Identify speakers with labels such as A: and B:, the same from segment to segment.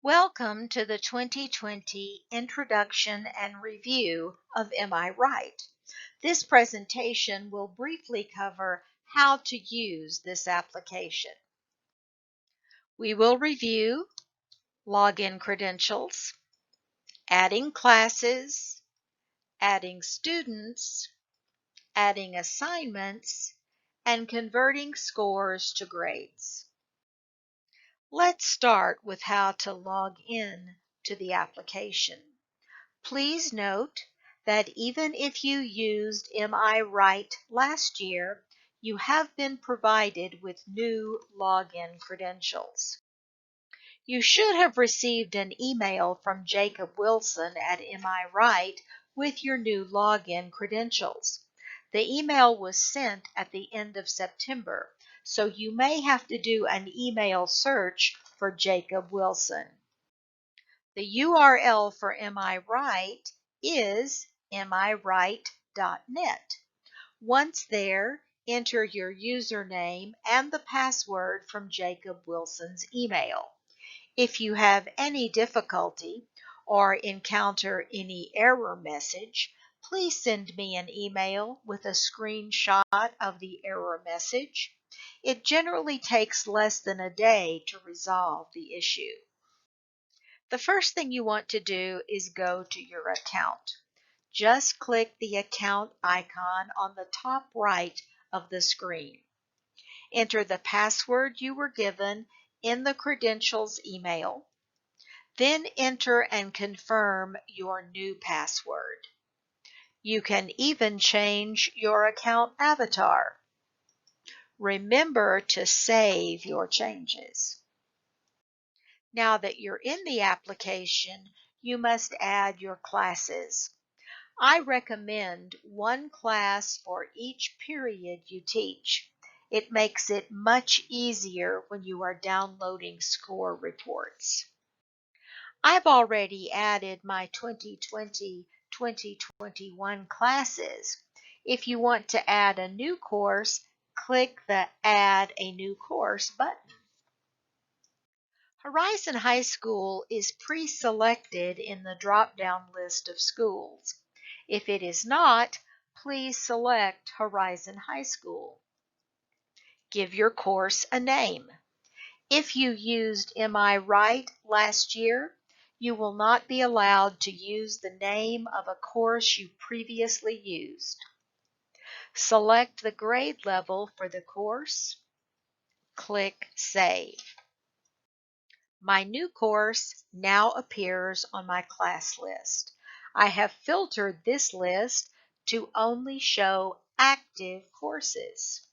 A: Welcome to the 2020 Introduction and Review of Am I Right? This presentation will briefly cover how to use this application. We will review login credentials, adding classes, adding students, adding assignments, and converting scores to grades. Let's start with how to log in to the application. Please note that even if you used Am I Right last year, you have been provided with new login credentials. You should have received an email from Jacob Wilson at Am I Right with your new login credentials. The email was sent at the end of September, so you may have to do an email search for Jacob Wilson. The URL for Am I Right is amiright.net. Once there, enter your username and the password from Jacob Wilson's email. If you have any difficulty or encounter any error message, please send me an email with a screenshot of the error message. It generally takes less than a day to resolve the issue. The first thing you want to do is go to your account. Just click the account icon on the top right of the screen. Enter the password you were given in the credentials email. Then enter and confirm your new password. You can even change your account avatar. Remember to save your changes. Now that you're in the application, you must add your classes. I recommend one class for each period you teach. It makes it much easier when you are downloading score reports. I've already added my 2020-2021 classes. If you want to add a new course, click the Add a New Course button. Horizon High School is pre-selected in the drop-down list of schools. If it is not, please select Horizon High School. Give your course a name. If you used Am I Right last year, you will not be allowed to use the name of a course you previously used. Select the grade level for the course. Click Save. My new course now appears on my class list. I have filtered this list to only show active courses.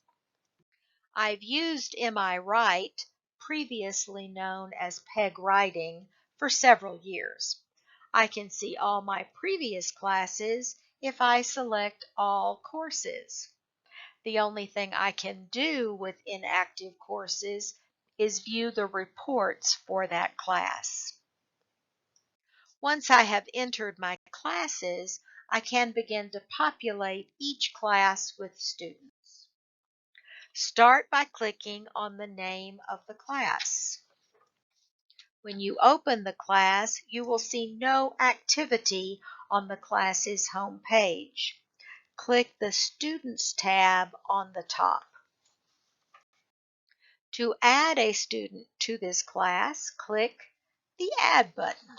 A: I've used Am I Right, previously known as Peg Writing, for several years. I can see all my previous classes if I select All Courses. The only thing I can do with inactive courses is view the reports for that class. Once I have entered my classes, I can begin to populate each class with students. Start by clicking on the name of the class. When you open the class, you will see no activity on the class's home page. Click the Students tab on the top. To add a student to this class, click the Add button.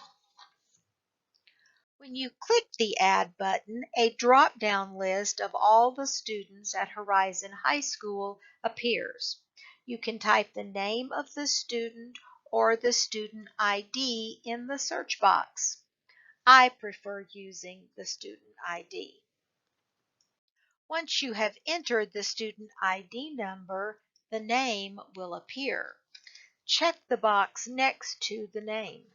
A: When you click the Add button, a drop-down list of all the students at Horizon High School appears. You can type the name of the student or the student ID in the search box. I prefer using the student ID. Once you have entered the student ID number, the name will appear. Check the box next to the name.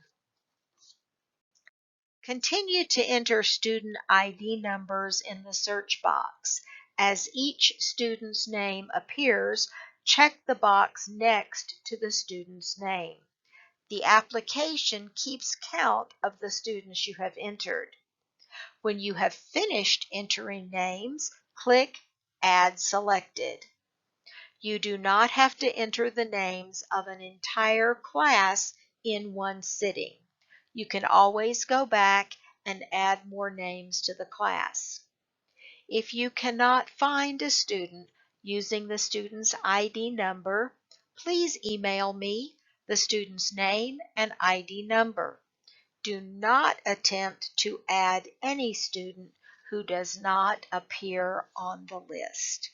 A: Continue to enter student ID numbers in the search box. As each student's name appears, check the box next to the student's name. The application keeps count of the students you have entered. When you have finished entering names, click Add Selected. You do not have to enter the names of an entire class in one sitting. You can always go back and add more names to the class. If you cannot find a student using the student's ID number, please email me the student's name and ID number. Do not attempt to add any student who does not appear on the list.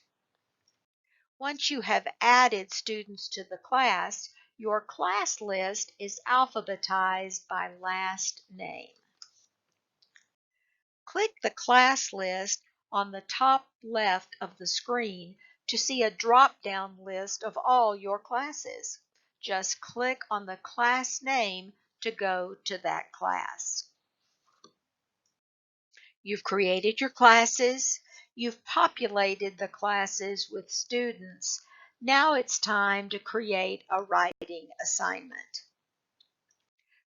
A: Once you have added students to the class, your class list is alphabetized by last name. Click the class list on the top left of the screen to see a drop-down list of all your classes. Just click on the class name to go to that class. You've created your classes. You've populated the classes with students. Now it's time to create a writing assignment.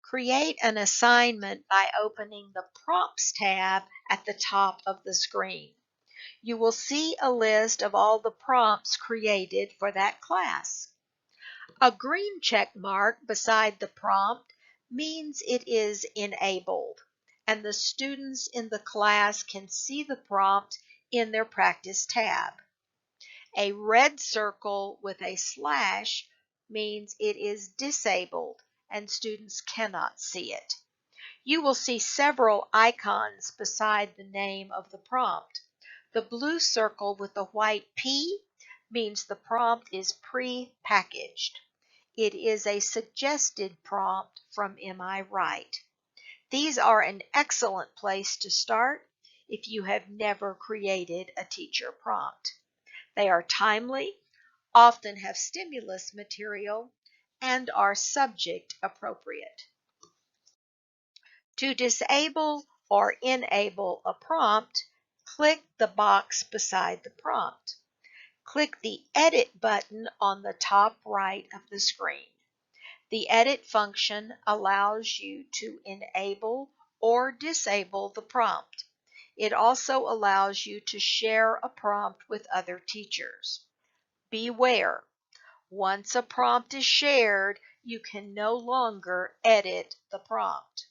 A: Create an assignment by opening the Prompts tab at the top of the screen. You will see a list of all the prompts created for that class. A green check mark beside the prompt means it is enabled, and the students in the class can see the prompt in their practice tab. A red circle with a slash means it is disabled and students cannot see it. You will see several icons beside the name of the prompt. The blue circle with the white P means the prompt is pre-packaged. It is a suggested prompt from Am I Right? These are an excellent place to start if you have never created a teacher prompt. They are timely, often have stimulus material, and are subject appropriate. To disable or enable a prompt, click the box beside the prompt. Click the Edit button on the top right of the screen. The Edit function allows you to enable or disable the prompt. It also allows you to share a prompt with other teachers. Beware, once a prompt is shared, you can no longer edit the prompt.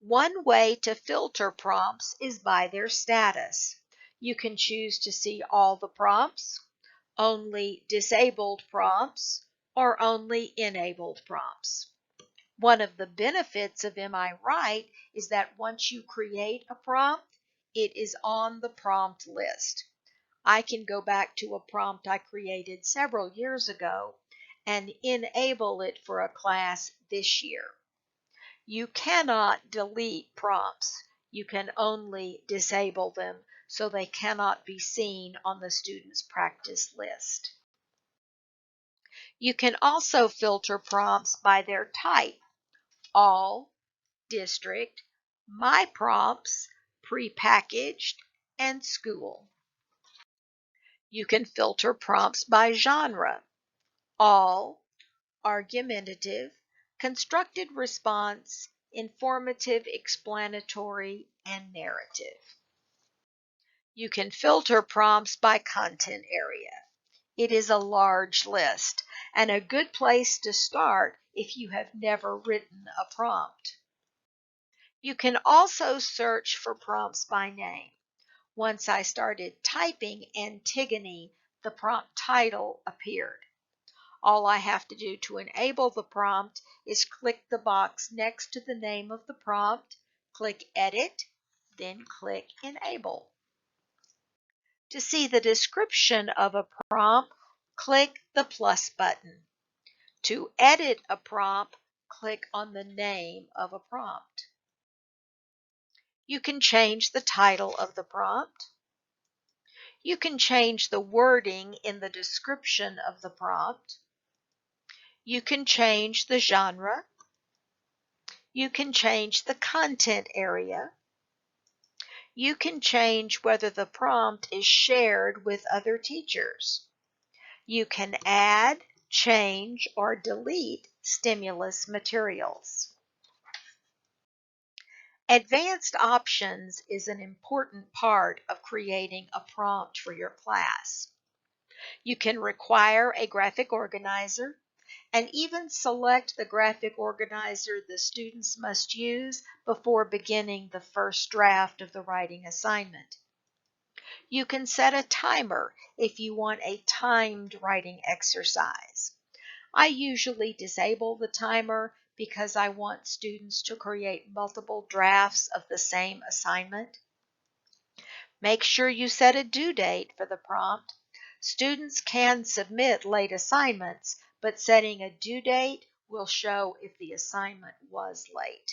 A: One way to filter prompts is by their status. You can choose to see all the prompts, only disabled prompts, or only enabled prompts. One of the benefits of Am I Right is that once you create a prompt, it is on the prompt list. I can go back to a prompt I created several years ago and enable it for a class this year. You cannot delete prompts. You can only disable them so they cannot be seen on the student's practice list. You can also filter prompts by their type: all, district, my prompts, prepackaged, and school. You can filter prompts by genre: all, argumentative, constructed response, informative, explanatory, and narrative. You can filter prompts by content area. It is a large list and a good place to start if you have never written a prompt. You can also search for prompts by name. Once I started typing Antigone, the prompt title appeared. All I have to do to enable the prompt is click the box next to the name of the prompt, click Edit, then click Enable. To see the description of a prompt, click the plus button. To edit a prompt, click on the name of a prompt. You can change the title of the prompt. You can change the wording in the description of the prompt. You can change the genre. You can change the content area. You can change whether the prompt is shared with other teachers. You can add, change, or delete stimulus materials. Advanced options is an important part of creating a prompt for your class. You can require a graphic organizer, and even select the graphic organizer the students must use before beginning the first draft of the writing assignment. You can set a timer if you want a timed writing exercise. I usually disable the timer because I want students to create multiple drafts of the same assignment. Make sure you set a due date for the prompt. Students can submit late assignments, but setting a due date will show if the assignment was late.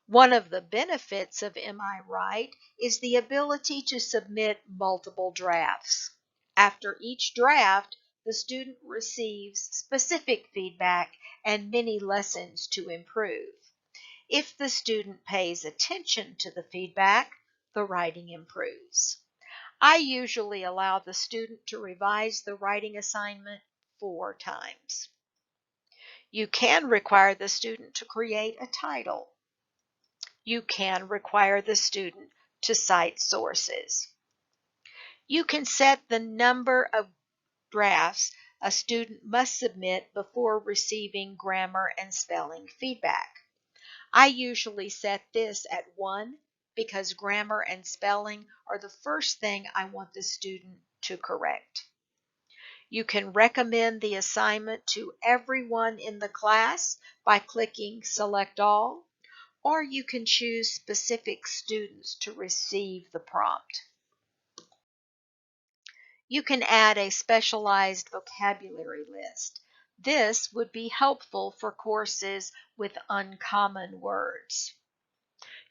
A: One of the benefits of Am I Right is the ability to submit multiple drafts. After each draft, the student receives specific feedback and many lessons to improve. If the student pays attention to the feedback, the writing improves. I usually allow the student to revise the writing assignment 4 times. You can require the student to create a title. You can require the student to cite sources. You can set the number of drafts a student must submit before receiving grammar and spelling feedback. I usually set this at 1 because grammar and spelling are the first thing I want the student to correct. You can recommend the assignment to everyone in the class by clicking Select All, or you can choose specific students to receive the prompt. You can add a specialized vocabulary list. This would be helpful for courses with uncommon words.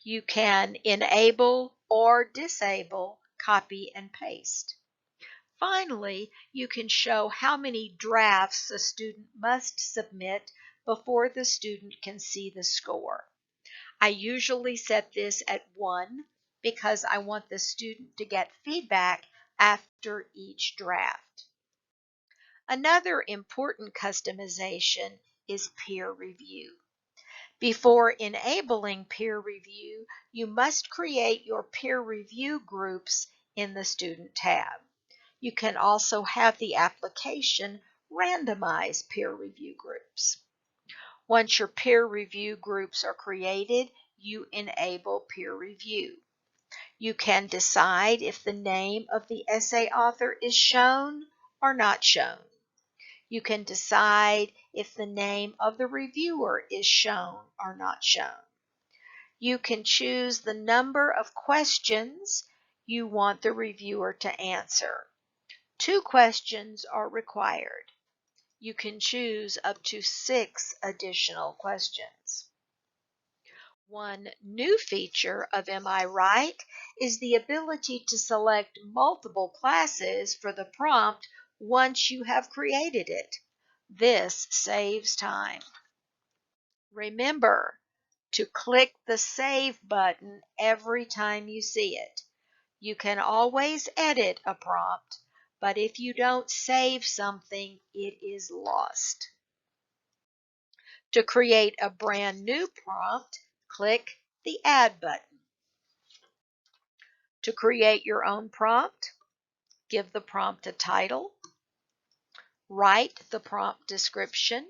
A: You can enable or disable copy and paste. Finally, you can show how many drafts a student must submit before the student can see the score. I usually set this at 1 because I want the student to get feedback after each draft. Another important customization is peer review. Before enabling peer review, you must create your peer review groups in the Student tab. You can also have the application randomize peer review groups. Once your peer review groups are created, you enable peer review. You can decide if the name of the essay author is shown or not shown. You can decide if the name of the reviewer is shown or not shown. You can choose the number of questions you want the reviewer to answer. 2 questions are required. You can choose up to 6 additional questions. One new feature of Am I Right is the ability to select multiple classes for the prompt once you have created it. This saves time. Remember to click the Save button every time you see it. You can always edit a prompt, but if you don't save something, it is lost. To create a brand new prompt, click the Add button. To create your own prompt, give the prompt a title, write the prompt description.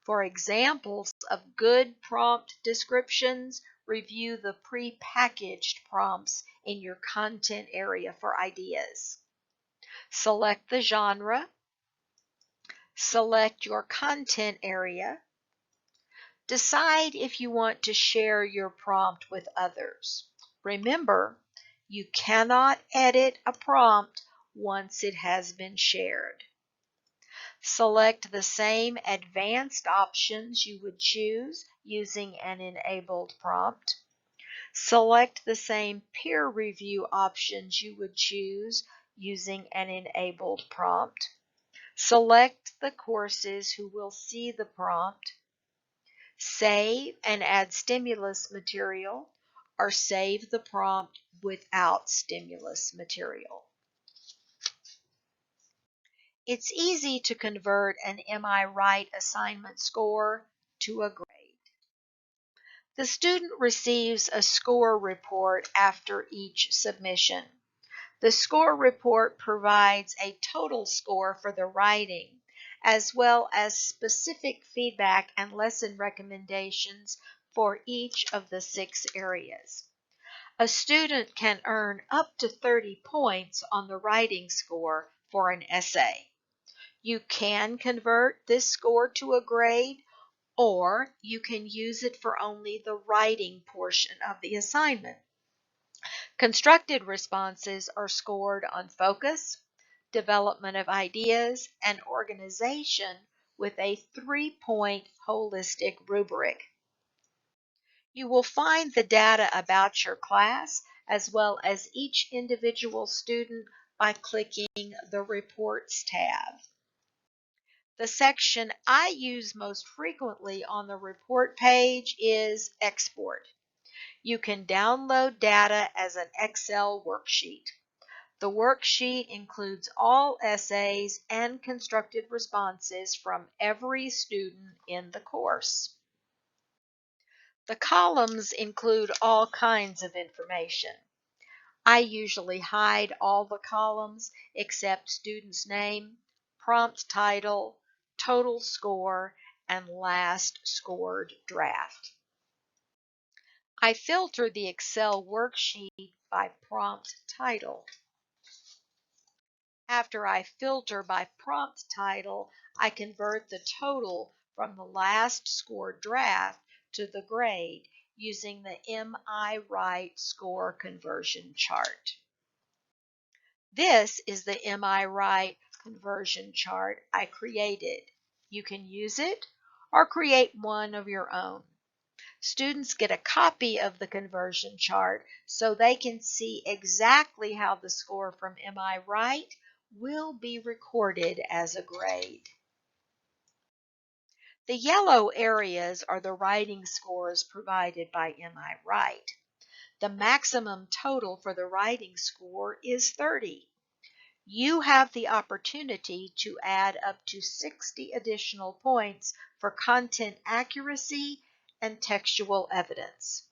A: For examples of good prompt descriptions, review the pre-packaged prompts in your content area for ideas. Select the genre. Select your content area. Decide if you want to share your prompt with others. Remember, you cannot edit a prompt once it has been shared. Select the same advanced options you would choose using an enabled prompt. Select the same peer review options you would choose using an enabled prompt. Select the courses who will see the prompt. Save and add stimulus material, or save the prompt without stimulus material. It's easy to convert an Am I Right assignment score to a grade. The student receives a score report after each submission. The score report provides a total score for the writing, as well as specific feedback and lesson recommendations for each of the 6 areas. A student can earn up to 30 points on the writing score for an essay. You can convert this score to a grade, or you can use it for only the writing portion of the assignment. Constructed responses are scored on focus, development of ideas, and organization with a 3-point holistic rubric. You will find the data about your class as well as each individual student by clicking the Reports tab. The section I use most frequently on the report page is Export. You can download data as an Excel worksheet. The worksheet includes all essays and constructed responses from every student in the course. The columns include all kinds of information. I usually hide all the columns except student's name, prompt title, total score, and last scored draft. I filter the Excel worksheet by prompt title. After I filter by prompt title, I convert the total from the last scored draft to the grade using the MI Right score conversion chart. This is the MI Right conversion chart I created. You can use it or create one of your own. Students get a copy of the conversion chart so they can see exactly how the score from MI Right will be recorded as a grade. The yellow areas are the writing scores provided by MI Right. The maximum total for the writing score is 30. You have the opportunity to add up to 60 additional points for content accuracy and textual evidence.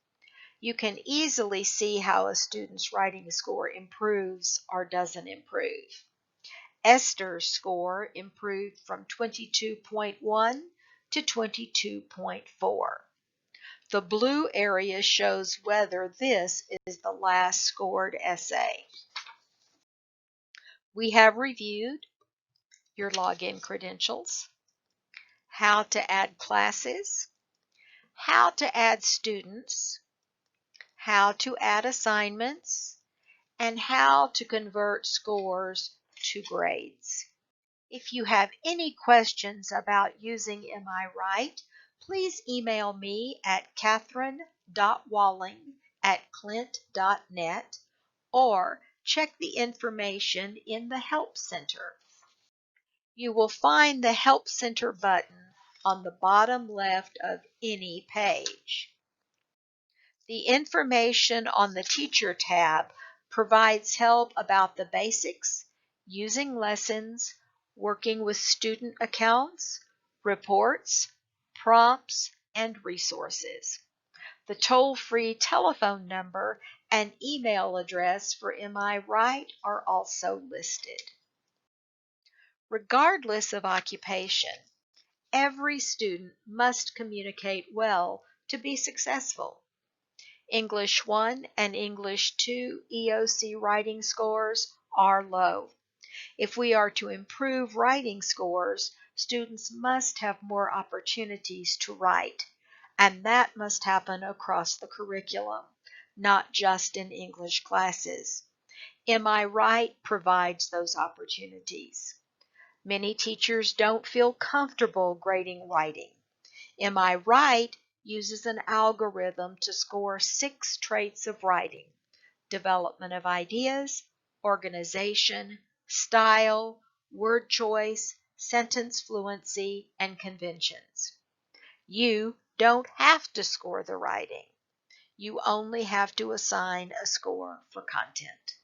A: You can easily see how a student's writing score improves or doesn't improve. Esther's score improved from 22.1 to 22.4. The blue area shows whether this is the last scored essay. We have reviewed your login credentials, how to add classes, how to add students, how to add assignments, and how to convert scores to grades. If you have any questions about using MI Right, please email me at catherine.walling@clint.net or check the information in the Help Center. You will find the Help Center button on the bottom left of any page. The information on the Teacher tab provides help about the basics, using lessons, working with student accounts, reports, prompts, and resources. The toll-free telephone number and email address for MI Right are also listed. Regardless of occupation, every student must communicate well to be successful. English 1 and English 2 EOC writing scores are low. If we are to improve writing scores, students must have more opportunities to write, and that must happen across the curriculum, not just in English classes. MI Right provides those opportunities. Many teachers don't feel comfortable grading writing. MI Right uses an algorithm to score 6 traits of writing: development of ideas, organization, style, word choice, sentence fluency, and conventions. You don't have to score the writing. You only have to assign a score for content.